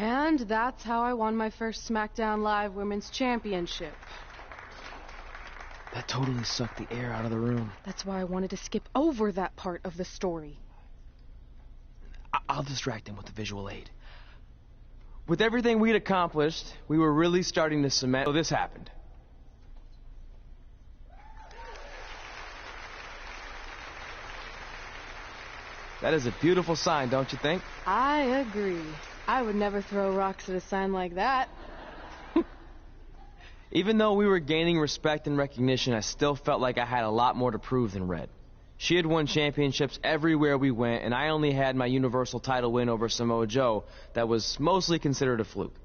And that's how I won my first SmackDown Live Women's Championship. That totally sucked the air out of the room. That's why I wanted to skip over that part of the story. I'll distract him with the visual aid. With everything we'd accomplished, we were really starting to cement. So this happened. That is a beautiful sign, don't you think? I agree. I would never throw rocks at a sign like that. Even though we were gaining respect and recognition, I still felt like I had a lot more to prove than Red. She had won championships everywhere we went, and I only had my Universal title win over Samoa Joe that was mostly considered a fluke.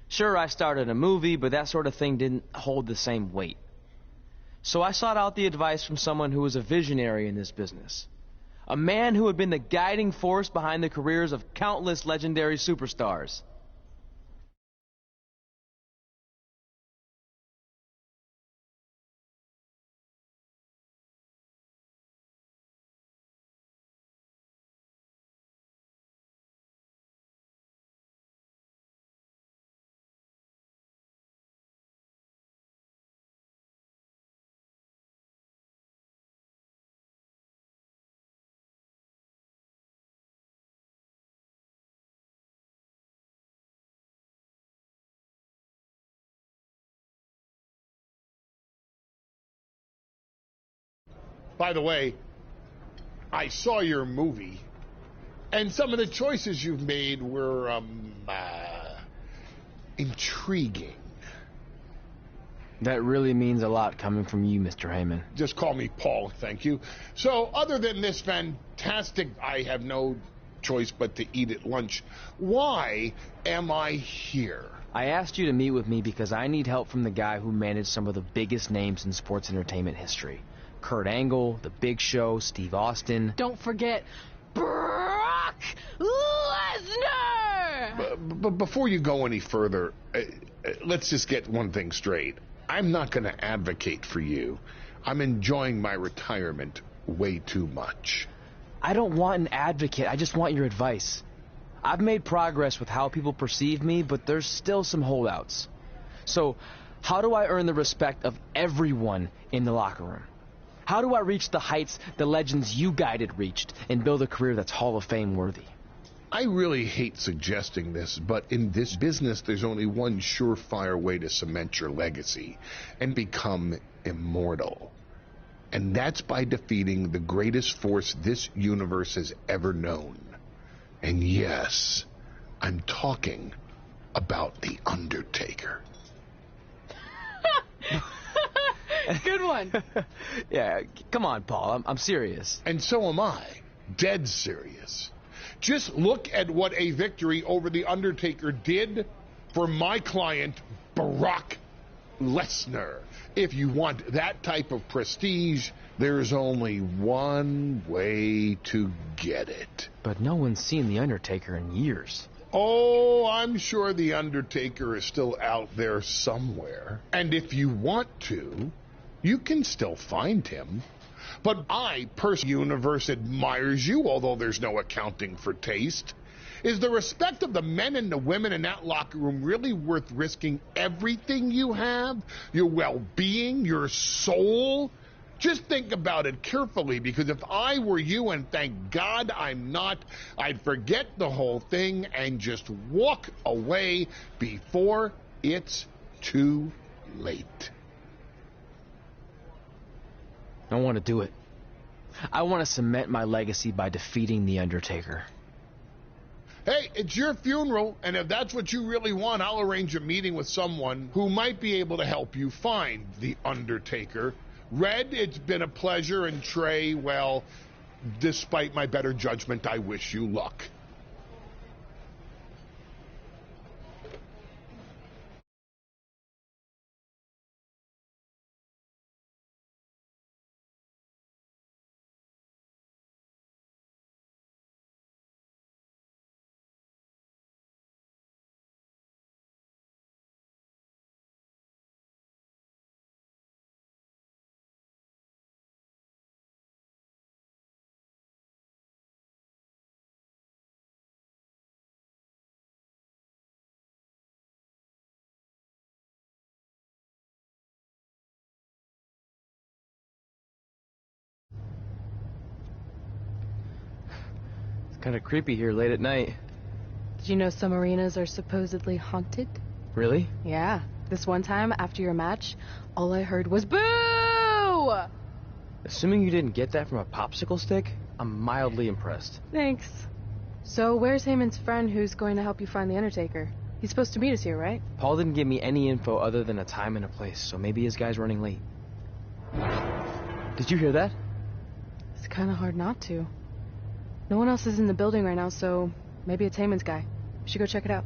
Sure, I started a movie, but that sort of thing didn't hold the same weight. So I sought out the advice from someone who was a visionary in this business. A man who had been the guiding force behind the careers of countless legendary superstars. By the way, I saw your movie, and some of the choices you've made were, intriguing. That really means a lot coming from you, Mr. Heyman. Just call me Paul, thank you. So, other than this fantastic, I have no choice but to eat at lunch, why am I here? I asked you to meet with me because I need help from the guy who managed some of the biggest names in sports entertainment history. Kurt Angle, The Big Show, Steve Austin. Don't forget Brock Lesnar! But before you go any further, let's just get one thing straight. I'm not going to advocate for you. I'm enjoying my retirement way too much. I don't want an advocate, I just want your advice. I've made progress with how people perceive me, but there's still some holdouts. So, how do I earn the respect of everyone in the locker room? How do I reach the heights the legends you guided reached and build a career that's Hall of Fame worthy? I really hate suggesting this, but in this business, there's only one surefire way to cement your legacy and become immortal. And that's by defeating the greatest force this universe has ever known. And yes, I'm talking about The Undertaker. Good one. Yeah, come on, Paul. I'm serious. And so am I. Dead serious. Just look at what a victory over The Undertaker did for my client, Brock Lesnar. If you want that type of prestige, there's only one way to get it. But no one's seen The Undertaker in years. Oh, I'm sure The Undertaker is still out there somewhere. And if you want to, you can still find him. But I, universe admires you, although there's no accounting for taste. Is the respect of the men and the women in that locker room really worth risking everything you have? Your well-being, your soul? Just think about it carefully, because if I were you, and thank God I'm not, I'd forget the whole thing and just walk away before it's too late. I want to do it. I want to cement my legacy by defeating The Undertaker. Hey, it's your funeral, and if that's what you really want, I'll arrange a meeting with someone who might be able to help you find The Undertaker. Red, it's been a pleasure, and Trey, well, despite my better judgment, I wish you luck. Kind of creepy here late at night. Did you know some arenas are supposedly haunted? Really? Yeah. This one time, after your match, all I heard was boo! Assuming you didn't get that from a popsicle stick, I'm mildly impressed. Thanks. So where's Heyman's friend who's going to help you find the Undertaker? He's supposed to meet us here, right? Paul didn't give me any info other than a time and a place, so maybe his guy's running late. Did you hear that? It's kind of hard not to. No one else is in the building right now, so maybe it's Heyman's guy. We should go check it out.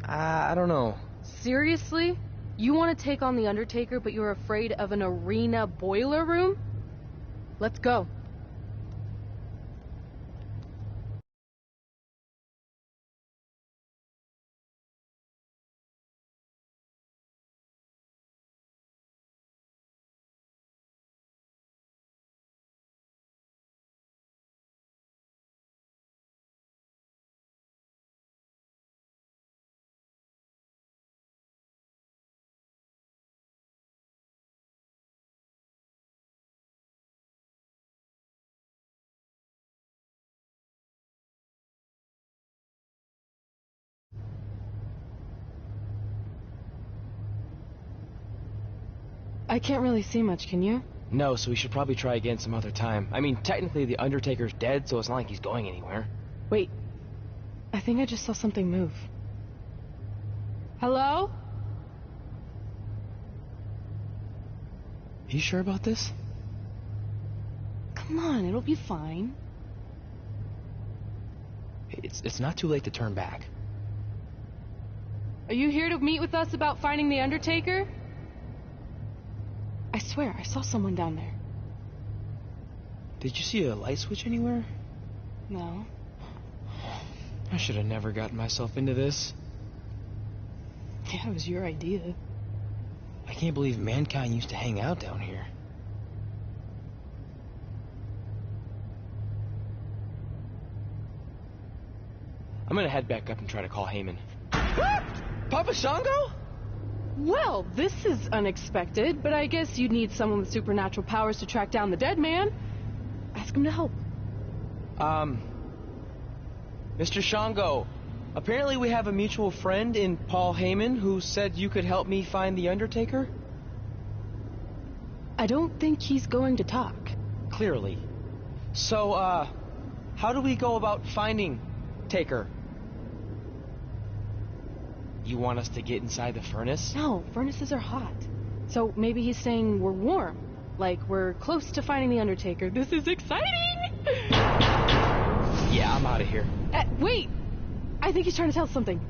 I don't know. Seriously? You want to take on the Undertaker, but you're afraid of an arena boiler room? Let's go. I can't really see much, can you? No, so we should probably try again some other time. I mean, technically the Undertaker's dead, so it's not like he's going anywhere. Wait. I think I just saw something move. Hello? You sure about this? Come on, it'll be fine. It's not too late to turn back. Are you here to meet with us about finding the Undertaker? I swear, I saw someone down there. Did you see a light switch anywhere? No. I should have never gotten myself into this. Yeah, it was your idea. I can't believe mankind used to hang out down here. I'm gonna head back up and try to call Heyman. Papa Shango? Well, this is unexpected, but I guess you'd need someone with supernatural powers to track down the dead man. Ask him to help. Mr. Shango, apparently we have a mutual friend in Paul Heyman who said you could help me find the Undertaker? I don't think he's going to talk. Clearly. So, how do we go about finding Taker? You want us to get inside the furnace? No, furnaces are hot. So maybe he's saying we're warm. Like we're close to finding the Undertaker. This is exciting! Yeah, I'm out of here. Wait! I think he's trying to tell us something.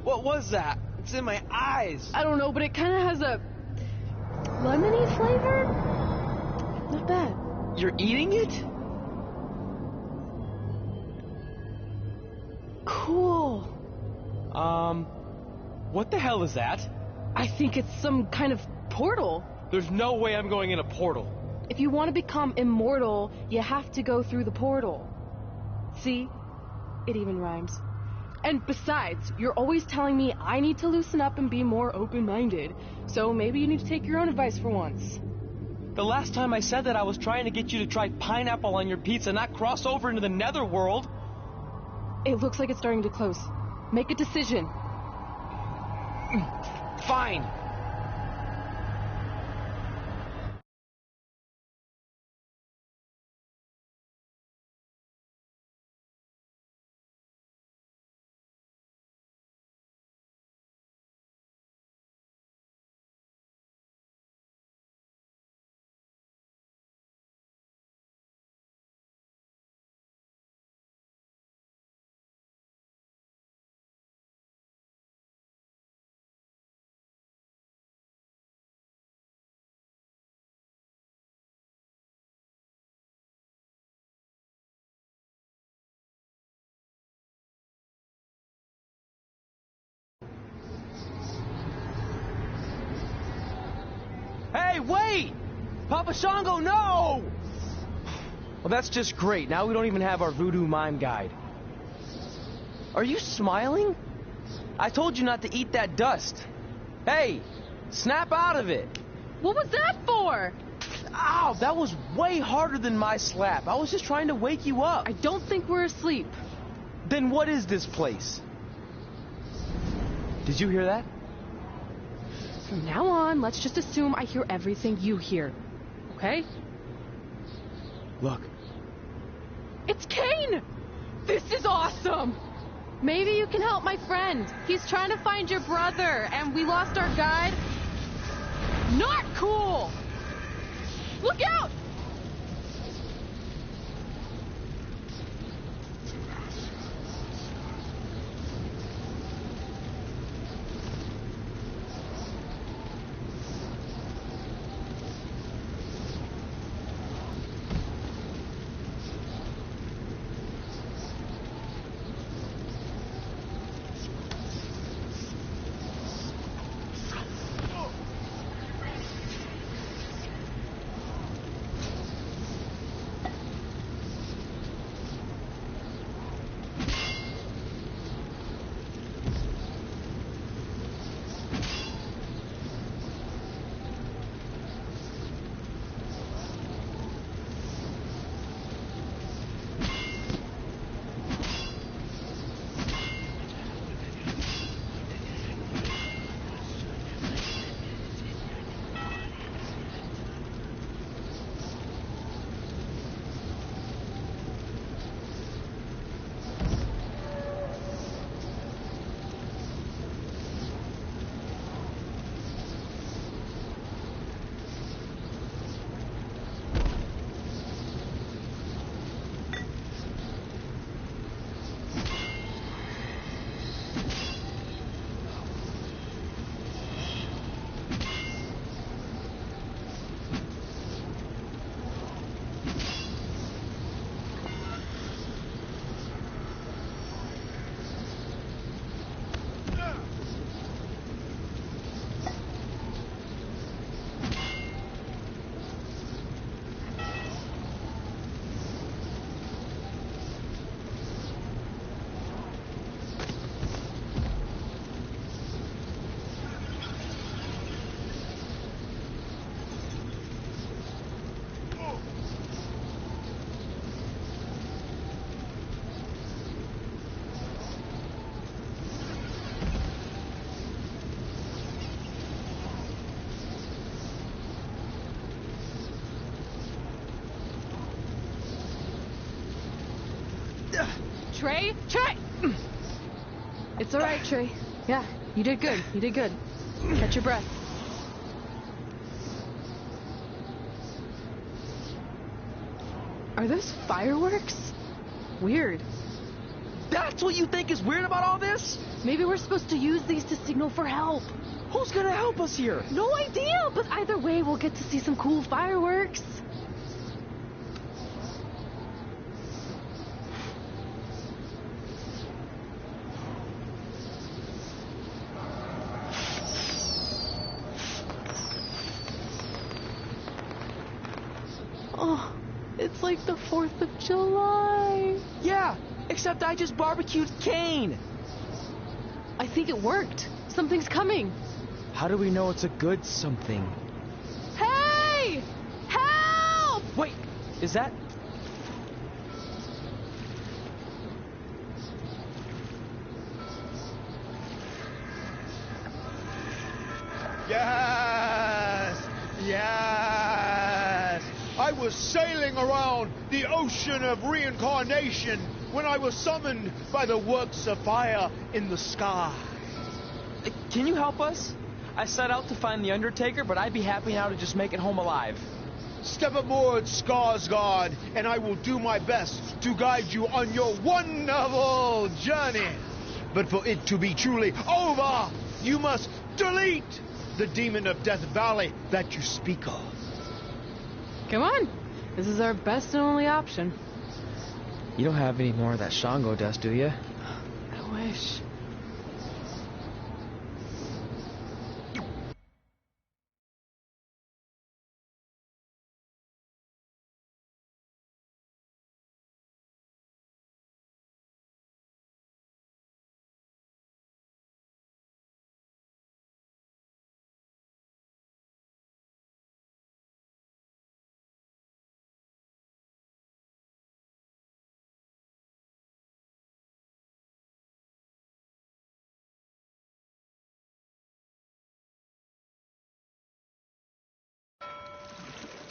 What was that? It's in my eyes. I don't know, but it kind of has a lemony flavor? Not bad. You're eating it? Cool. What the hell is that? I think it's some kind of portal. There's no way I'm going in a portal. If you want to become immortal, you have to go through the portal. See? It even rhymes. And besides, you're always telling me I need to loosen up and be more open-minded. So maybe you need to take your own advice for once. The last time I said that, I was trying to get you to try pineapple on your pizza, not cross over into the netherworld. It looks like it's starting to close. Make a decision. Fine. Hey, wait! Papa Shango, no! Well, that's just great. Now we don't even have our voodoo mime guide. Are you smiling? I told you not to eat that dust. Hey, snap out of it. What was that for? Ow, that was way harder than my slap. I was just trying to wake you up. I don't think we're asleep. Then what is this place? Did you hear that? From now on, let's just assume I hear everything you hear. Okay? Look. It's Kane! This is awesome! Maybe you can help my friend. He's trying to find your brother, and we lost our guide. Not cool! Look out! Trey? Trey! It's alright, Trey. Yeah, you did good. You did good. Catch your breath. Are those fireworks? Weird. That's what you think is weird about all this? Maybe we're supposed to use these to signal for help. Who's gonna help us here? No idea, but either way, we'll get to see some cool fireworks. Oh, it's like the 4th of July. Yeah, except I just barbecued Kane. I think it worked. Something's coming. How do we know it's a good something? Hey! Help! Wait, is that... Yes! Yes! I was sailing around the ocean of reincarnation when I was summoned by the works of fire in the sky. Can you help us? I set out to find the Undertaker, but I'd be happy now to just make it home alive. Step aboard, Skarsgård, and I will do my best to guide you on your wonderful journey. But for it to be truly over, you must delete the demon of Death Valley that you speak of. Come on. This is our best and only option. You don't have any more of that Shango dust, do you? I wish.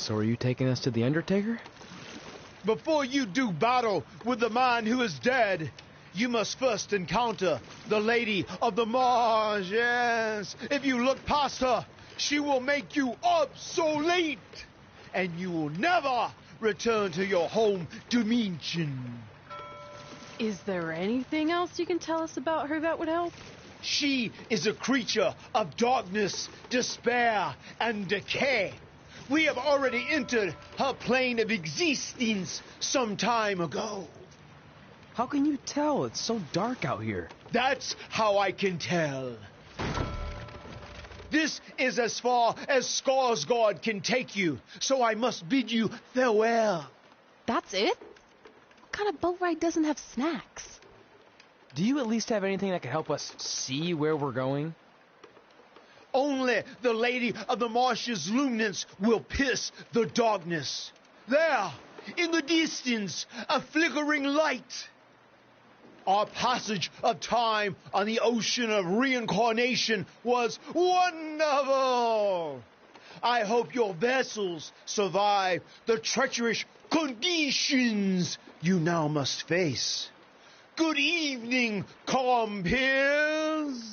So are you taking us to the Undertaker? Before you do battle with the man who is dead, you must first encounter the Lady of the Marsh. Yes, if you look past her, she will make you obsolete, and you will never return to your home dimension. Is there anything else you can tell us about her that would help? She is a creature of darkness, despair, and decay. We have already entered her plane of existence some time ago. How can you tell? It's so dark out here. That's how I can tell. This is as far as Skarsgård can take you, so I must bid you farewell. That's it? What kind of boat ride doesn't have snacks? Do you at least have anything that can help us see where we're going? Only the Lady of the Marsh's luminance will pierce the darkness. There, in the distance, a flickering light. Our passage of time on the ocean of reincarnation was wonderful. I hope your vessels survive the treacherous conditions you now must face. Good evening, compeers.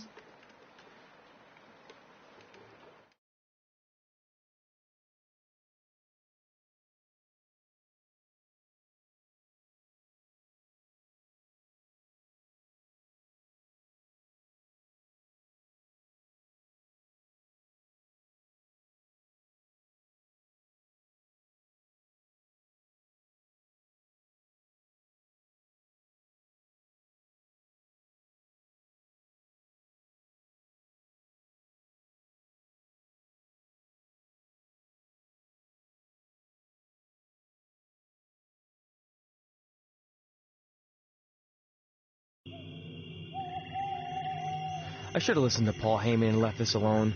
I should have listened to Paul Heyman and left this alone.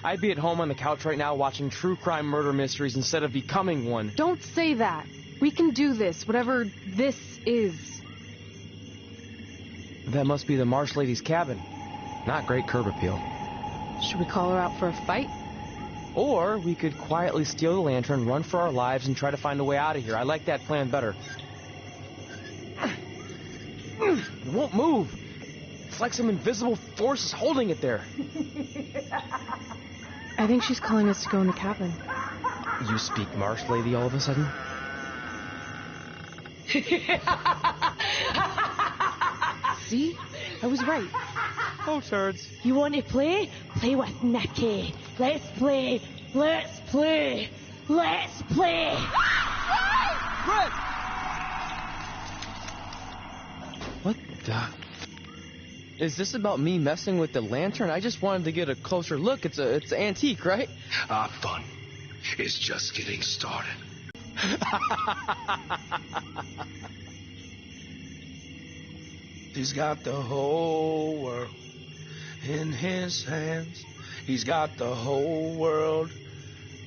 I'd be at home on the couch right now watching true crime murder mysteries instead of becoming one. Don't say that. We can do this, whatever this is. That must be the Marsh Lady's cabin. Not great curb appeal. Should we call her out for a fight? Or we could quietly steal the lantern, run for our lives, and try to find a way out of here. I like that plan better. It won't move. It's like some invisible force is holding it there. I think she's calling us to go in the cabin. You speak Marsh Lady all of a sudden? See? I was right. Oh, turds. You want to play? Play with Nicky. Let's play. Let's play. Let's play. Red! What the... Is this about me messing with the lantern? I just wanted to get a closer look. It's antique, right? Our fun is just getting started. He's got the whole world in his hands. He's got the whole world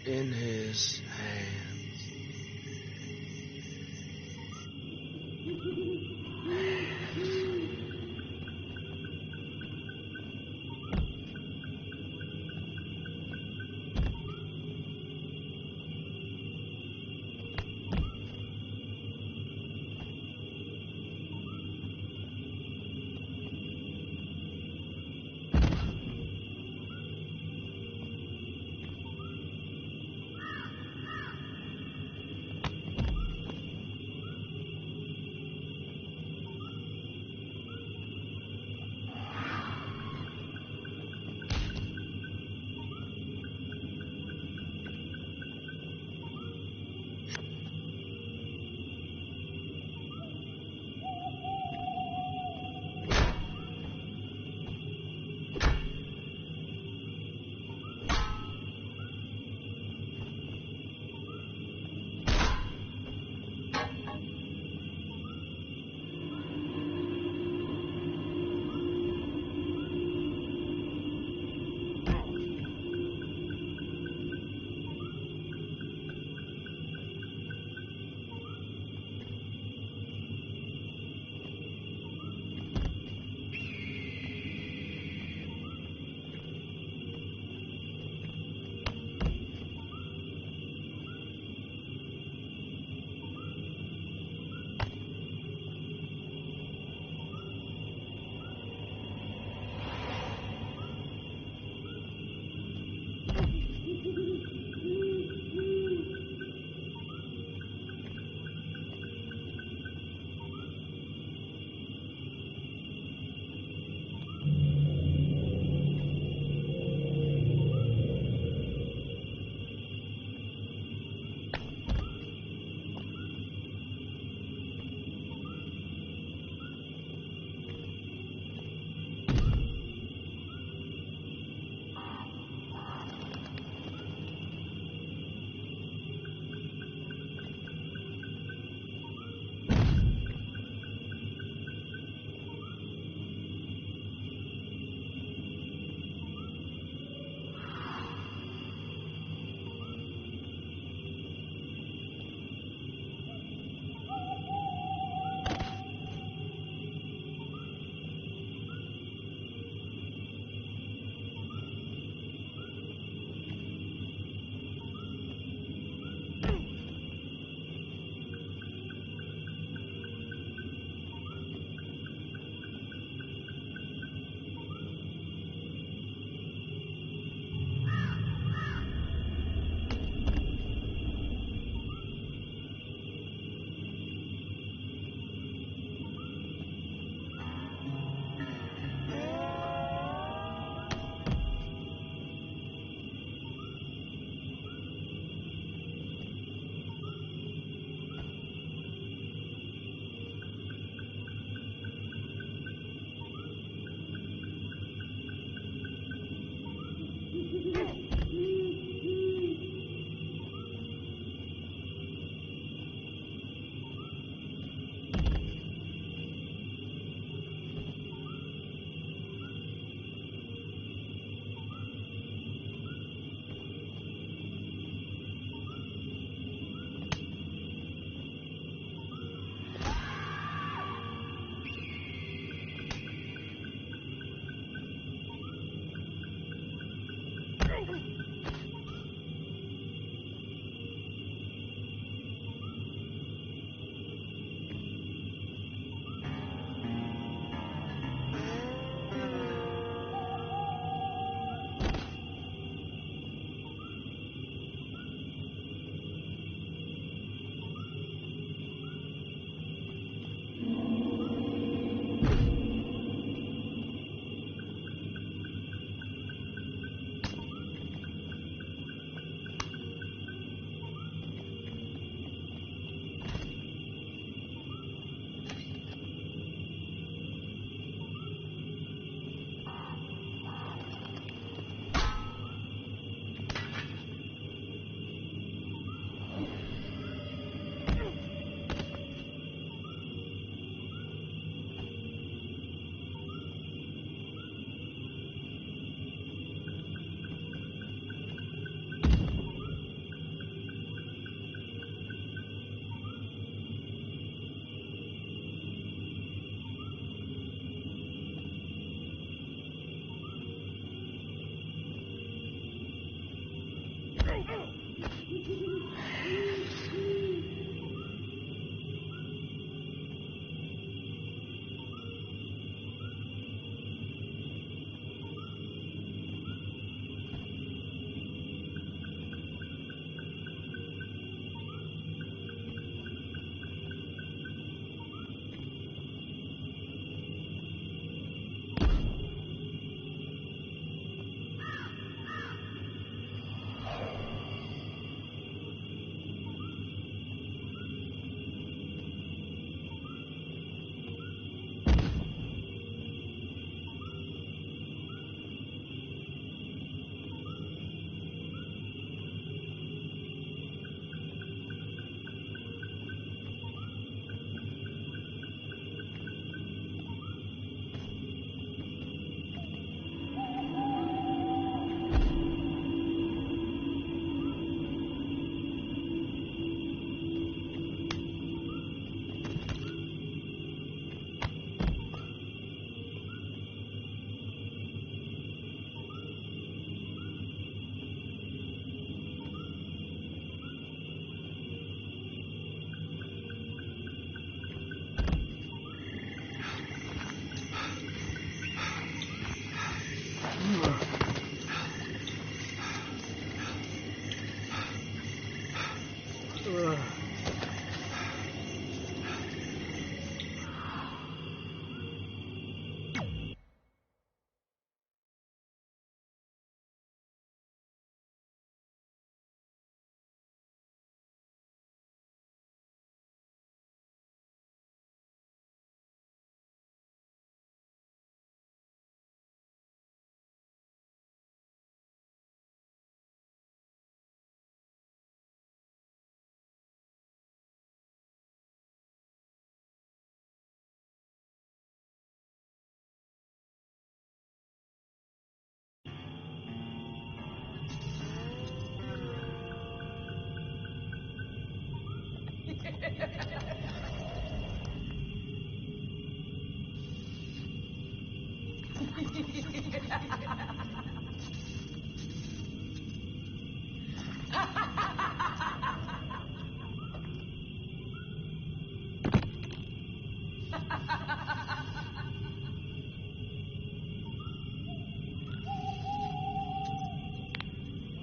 in his hands.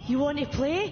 You want to play?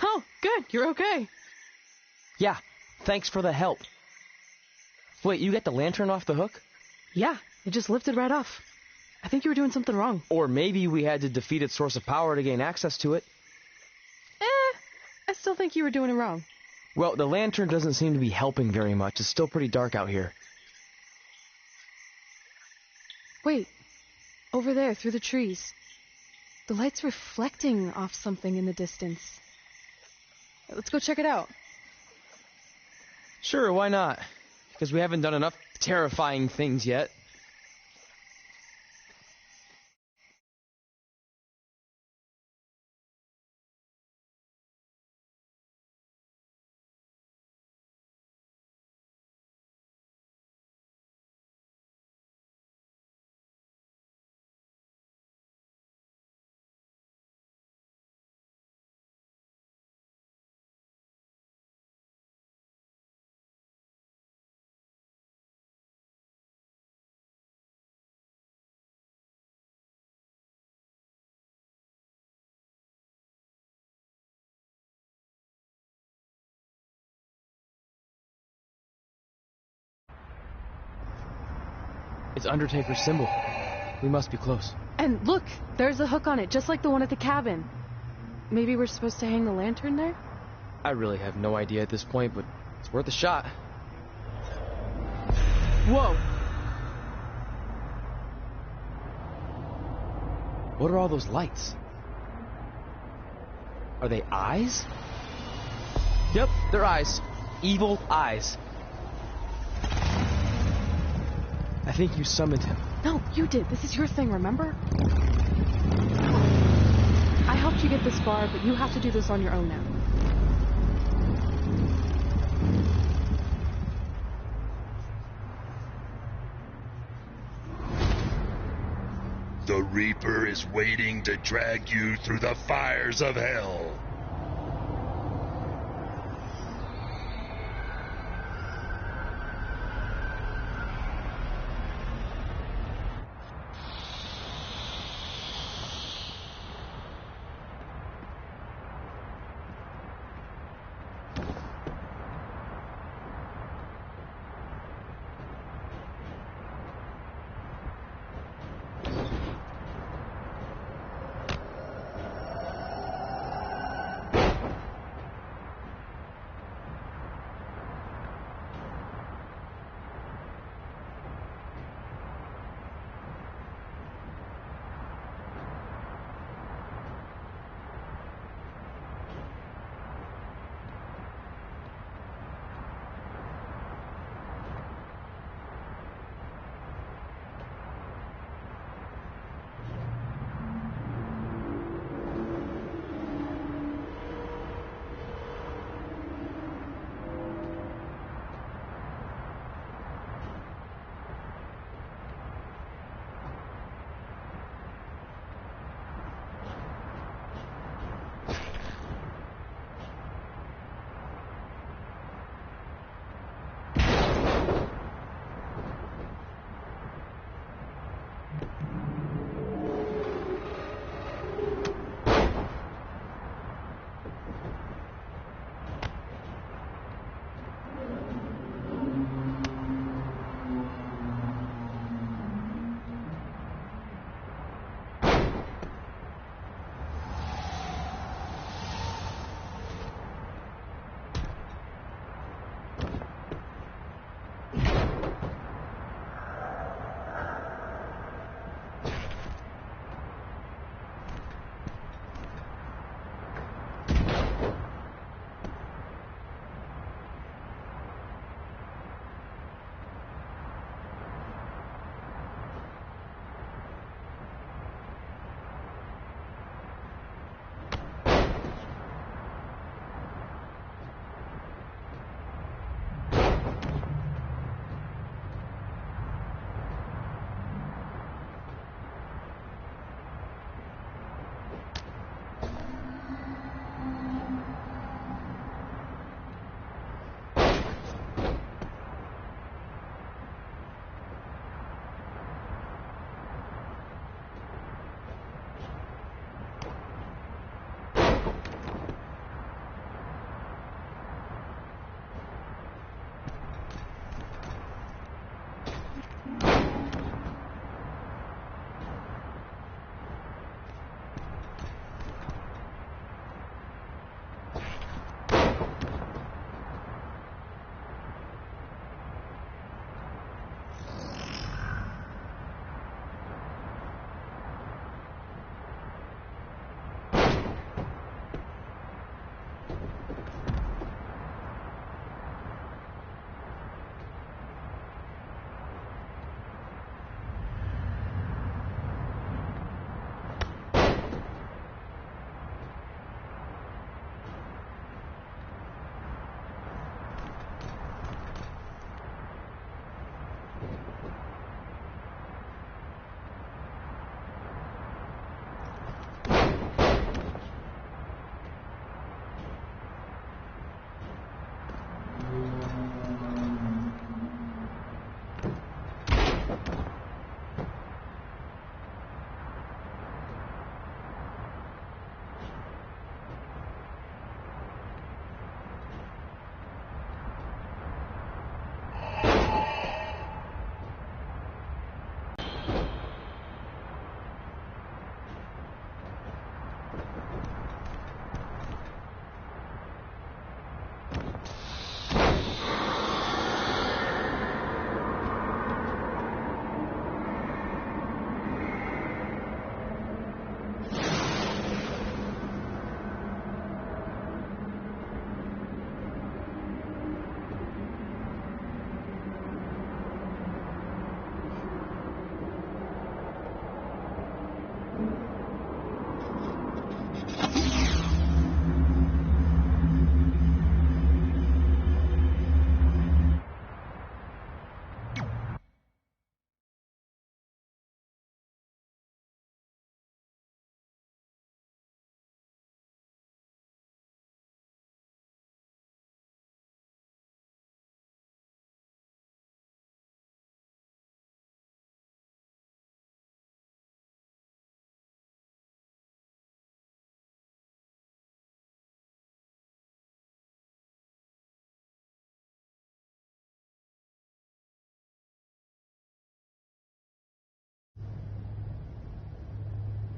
Oh, good. You're okay. Yeah, thanks for the help. Wait, you got the lantern off the hook? Yeah, it just lifted right off. I think you were doing something wrong. Or maybe we had to defeat its source of power to gain access to it. I still think you were doing it wrong. Well, the lantern doesn't seem to be helping very much. It's still pretty dark out here. Wait, over there, through the trees. The light's reflecting off something in the distance. Let's go check it out. Sure, why not? Because we haven't done enough terrifying things yet. It's Undertaker's symbol. We must be close. And look, there's a hook on it, just like the one at the cabin. Maybe we're supposed to hang the lantern there? I really have no idea at this point, but it's worth a shot. Whoa! What are all those lights? Are they eyes? Yep, they're eyes. Evil eyes. I think you summoned him. No, you did. This is your thing, remember? I helped you get this far, but you have to do this on your own now. The Reaper is waiting to drag you through the fires of hell.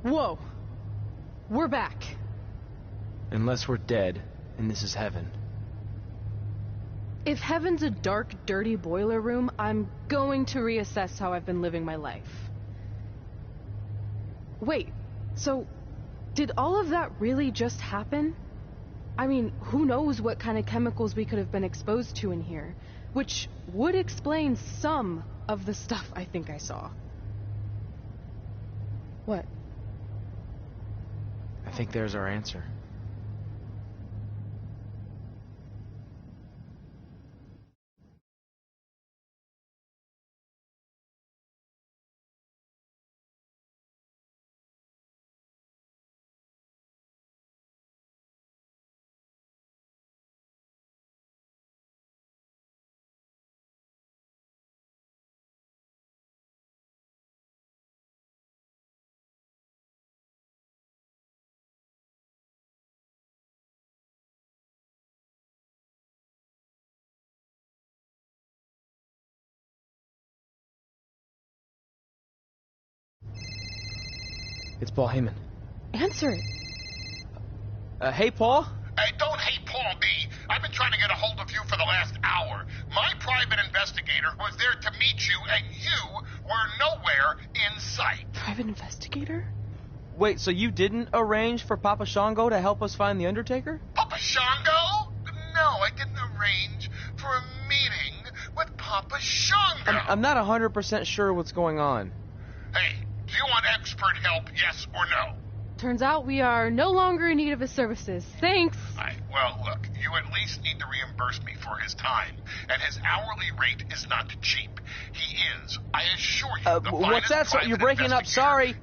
Whoa. We're back. Unless we're dead, and this is heaven. If heaven's a dark, dirty boiler room, I'm going to reassess how I've been living my life. Wait, so did all of that really just happen? I mean, who knows what kind of chemicals we could have been exposed to in here, which would explain some of the stuff I think I saw. What? I think there's our answer. It's Paul Heyman. Answer it. Hey, Paul? Hey, don't hate Paul B. I've been trying to get a hold of you for the last hour. My private investigator was there to meet you, and you were nowhere in sight. Private investigator? Wait, so you didn't arrange for Papa Shango to help us find the Undertaker? Papa Shango? No, I didn't arrange for a meeting with Papa Shango. I'm not 100% sure what's going on. Hey, do you want expert help, yes or no? Turns out we are no longer in need of his services. Thanks. Well, look, you at least need to reimburse me for his time, and his hourly rate is not cheap. He is, I assure you, the what's that? finest You're private breaking up. investigator. Sorry.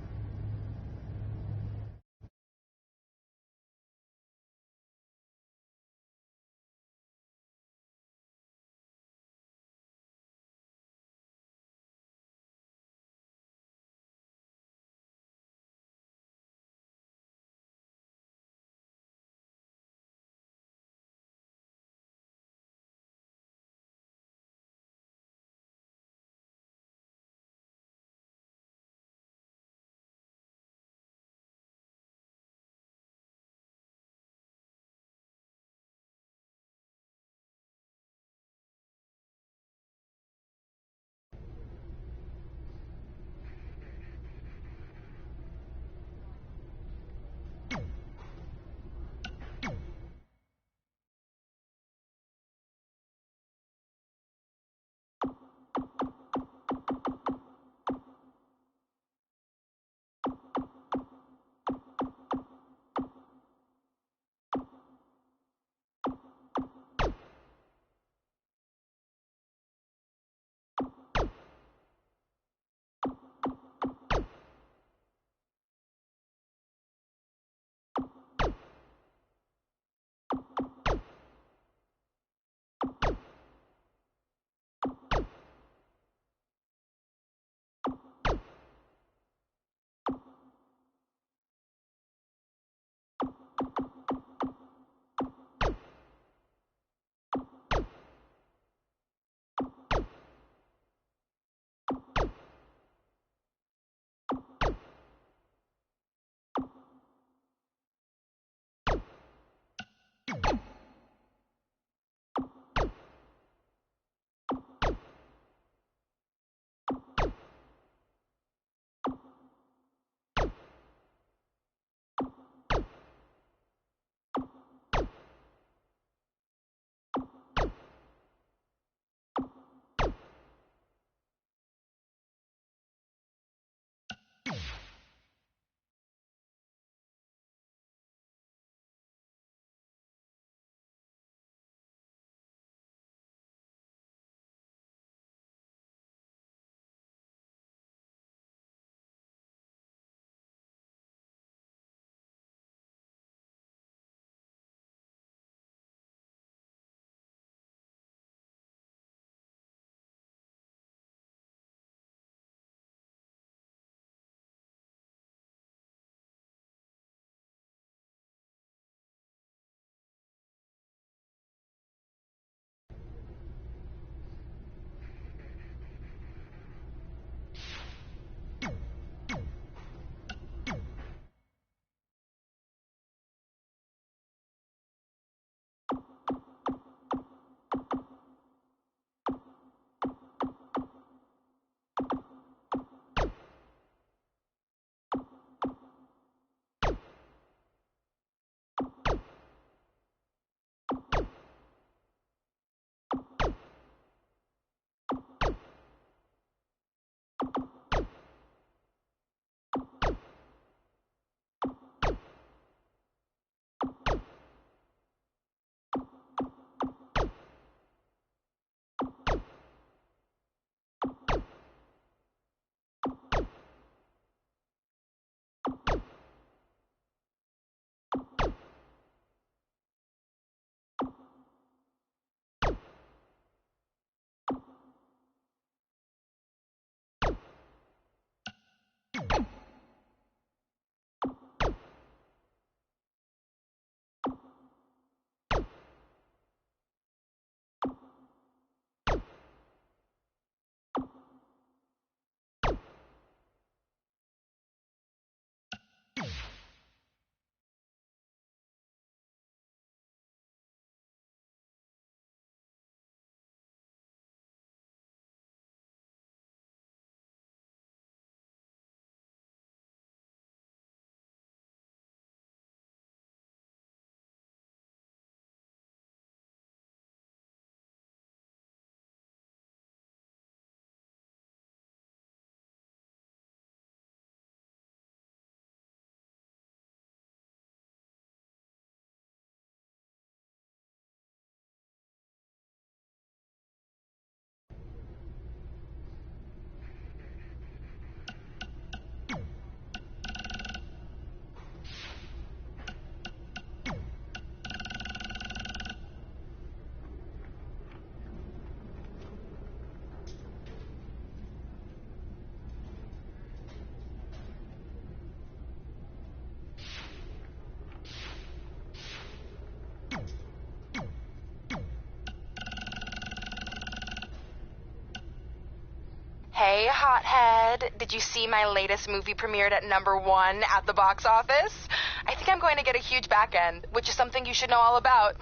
Hey, hothead. Did you see my latest movie premiered at #1 at the box office? I think I'm going to get a huge back end, which is something you should know all about.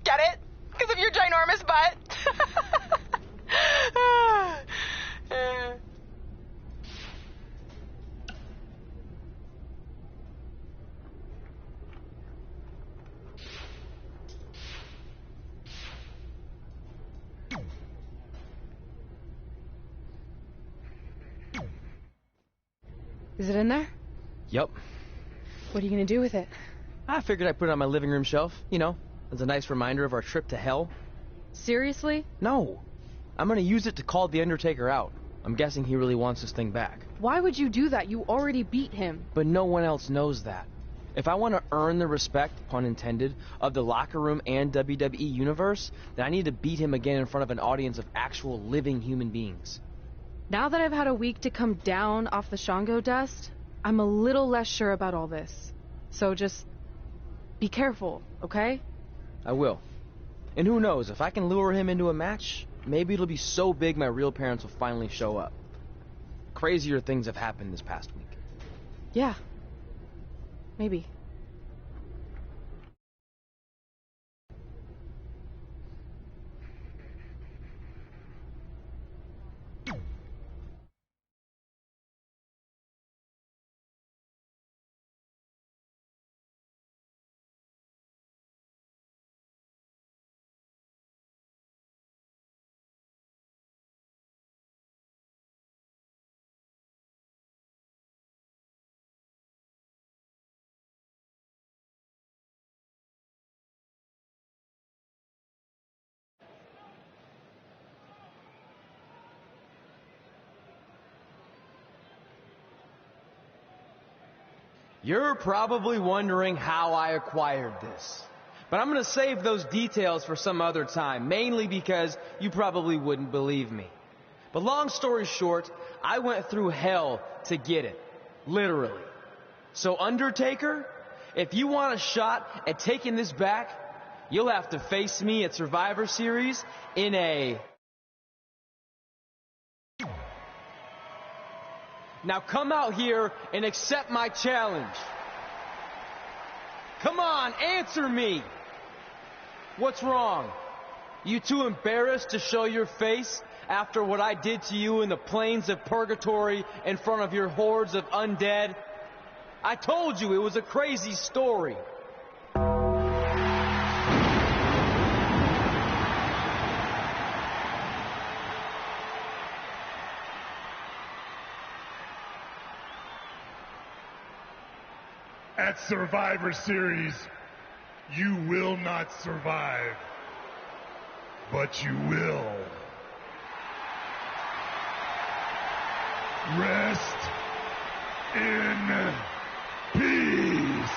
Get it? Because of your ginormous butt? Is it in there? Yup. What are you gonna do with it? I figured I'd put it on my living room shelf, you know, as a nice reminder of our trip to hell. Seriously? No. I'm gonna use it to call the Undertaker out. I'm guessing he really wants this thing back. Why would you do that? You already beat him. But no one else knows that. If I want to earn the respect, pun intended, of the locker room and WWE universe, then I need to beat him again in front of an audience of actual living human beings. Now that I've had a week to come down off the Shango dust, I'm a little less sure about all this. So just be careful, okay? I will. And who knows, if I can lure him into a match, maybe it'll be so big my real parents will finally show up. Crazier things have happened this past week. Yeah. Maybe. You're probably wondering how I acquired this. But I'm going to save those details for some other time, mainly because you probably wouldn't believe me. But long story short, I went through hell to get it. Literally. So Undertaker, if you want a shot at taking this back, you'll have to face me at Survivor Series in a... Now come out here and accept my challenge. Come on, answer me. What's wrong? You too embarrassed to show your face after what I did to you in the plains of purgatory in front of your hordes of undead? I told you it was a crazy story. At Survivor Series, you will not survive, but you will rest in peace.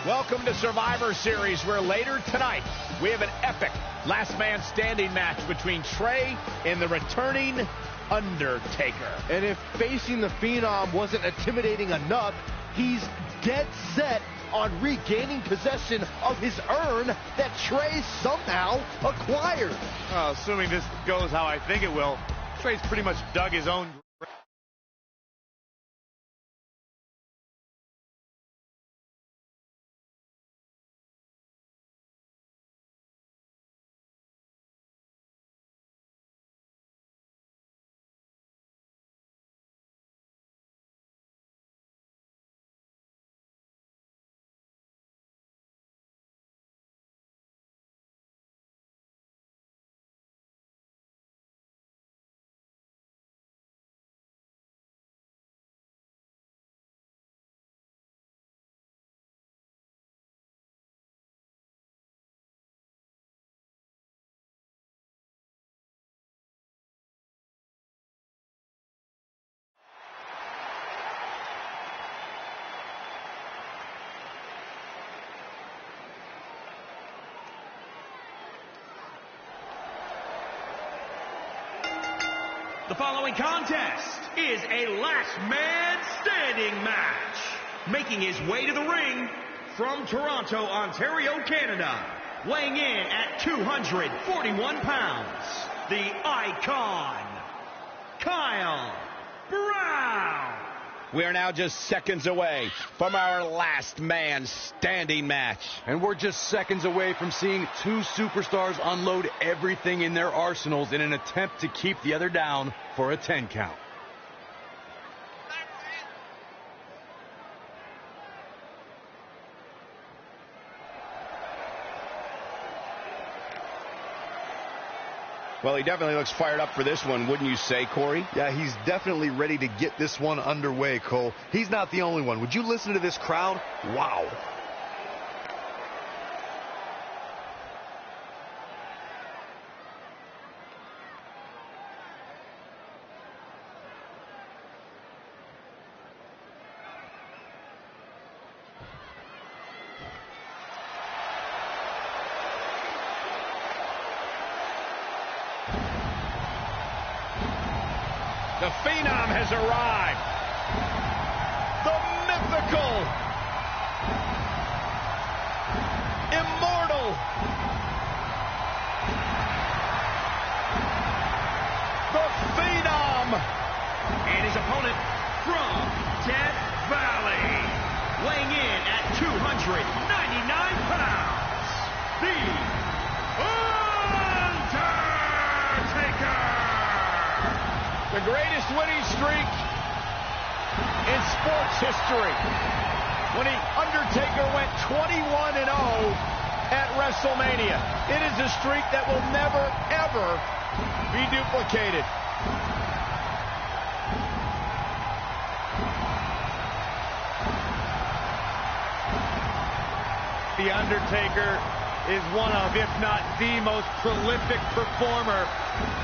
Welcome to Survivor Series, where later tonight we have an epic last man standing match between Trey and the returning Undertaker. And if facing the Phenom wasn't intimidating enough, he's dead set on regaining possession of his urn that Trey somehow acquired. Well, assuming this goes how I think it will, Trey's pretty much dug his own The following contest is a last man standing match. Making his way to the ring from Toronto, Ontario, Canada, weighing in at 241 pounds, the Icon, Kyle Brown. We are now just seconds away from our last man standing match. And we're just seconds away from seeing two superstars unload everything in their arsenals in an attempt to keep the other down for a 10 count. Well, he definitely looks fired up for this one, wouldn't you say, Corey? Yeah, he's definitely ready to get this one underway, Cole. He's not the only one. Would you listen to this crowd? Wow. The Phenom has arrived. The mythical, immortal, the Phenom. And his opponent from Death Valley, weighing in at 299 pounds, the Undertaker. The greatest winning streak in sports history. When the Undertaker went 21-0 at WrestleMania. It is a streak that will never, ever be duplicated. The Undertaker is one of, if not the most prolific performer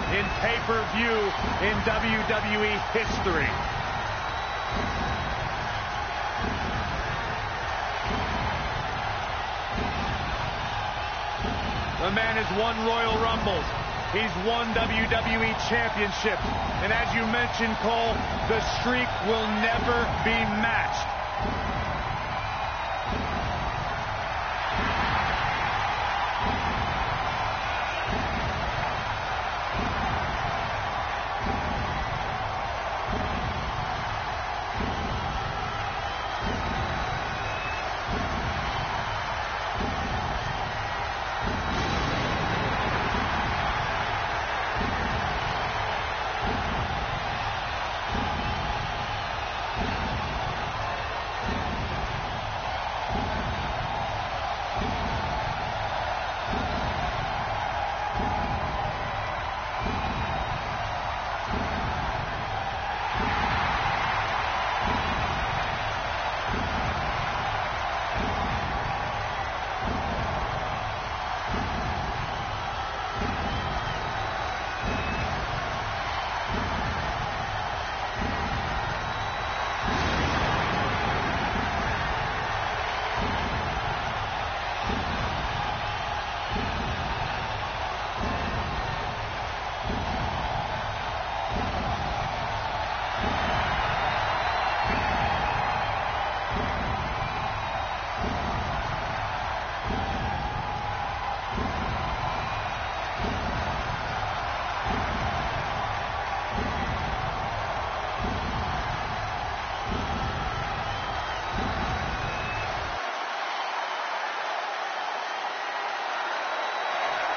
in pay-per-view in WWE history. The man has won Royal Rumbles. He's won WWE championships. And as you mentioned, Cole, the streak will never be matched.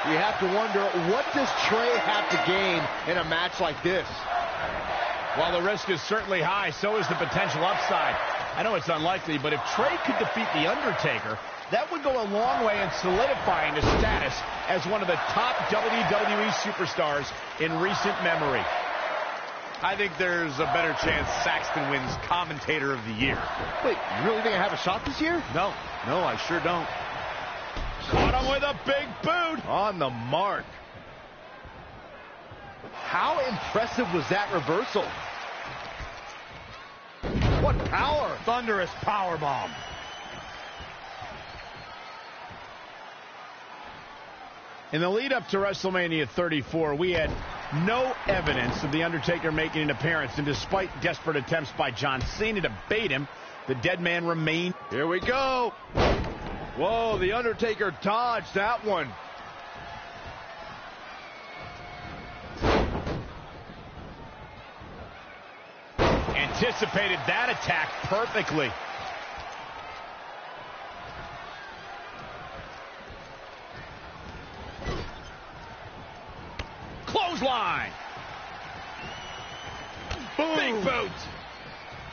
You have to wonder, what does Trey have to gain in a match like this? While the risk is certainly high, so is the potential upside. I know it's unlikely, but if Trey could defeat The Undertaker, that would go a long way in solidifying his status as one of the top WWE superstars in recent memory. I think there's a better chance Saxton wins Commentator of the Year. Wait, you really think I have a shot this year? No, I sure don't. Caught him with a big boot. On the mark. How impressive was that reversal? What power! Thunderous powerbomb. In the lead up to WrestleMania 34, we had No evidence of The Undertaker making an appearance, and despite desperate attempts by John Cena to bait him, the dead man remained. Here we go. Whoa, The Undertaker dodged that one. Anticipated that attack perfectly. Clothesline. Boom. Big boot.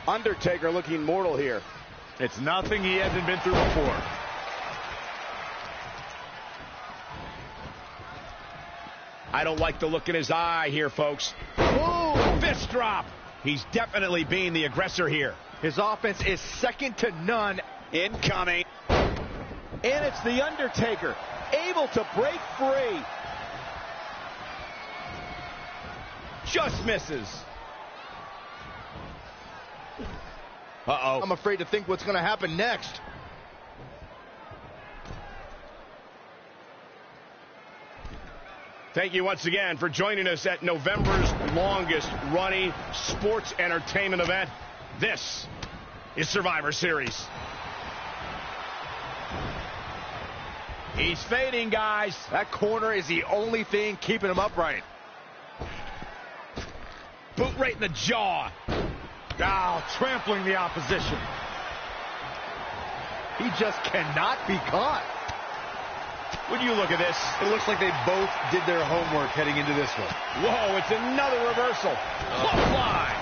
Undertaker looking mortal here. It's nothing he hasn't been through before. I don't like the look in his eye here, folks. Boom. Fist drop. He's definitely being the aggressor here. His offense is second to none. Incoming. And it's The Undertaker, able to break free. Just misses. Uh-oh. I'm afraid to think what's going to happen next. Thank you once again for joining us at November's longest running sports entertainment event. This is Survivor Series. He's fading, guys. That corner is the only thing keeping him upright. Boot right in the jaw. Oh, trampling the opposition. He just cannot be caught. When you look at this, it looks like they both did their homework heading into this one. Whoa, it's another reversal. Clothesline.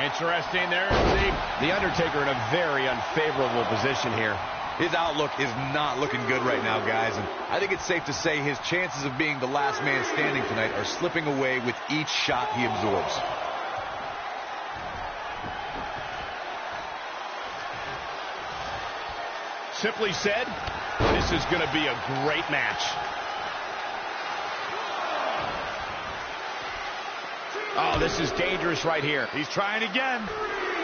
Interesting there. The Undertaker in a very unfavorable position here. His outlook is not looking good right now, guys, and I think it's safe to say his chances of being the last man standing tonight are slipping away with each shot he absorbs. Simply said, this is going to be a great match. Oh, this is dangerous right here. He's trying again. Oh,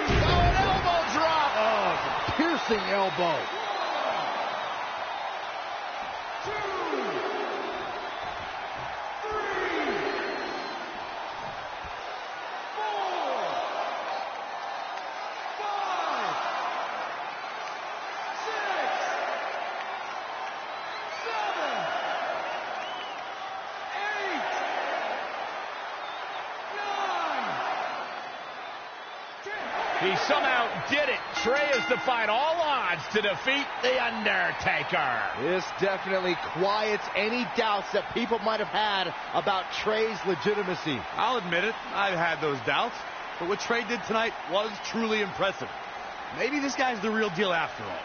an elbow drop. Oh, it's a piercing elbow. He somehow did it. Trey has defied all odds to defeat The Undertaker. This definitely quiets any doubts that people might have had about Trey's legitimacy. I'll admit it, I've had those doubts, but what Trey did tonight was truly impressive. Maybe this guy's the real deal after all.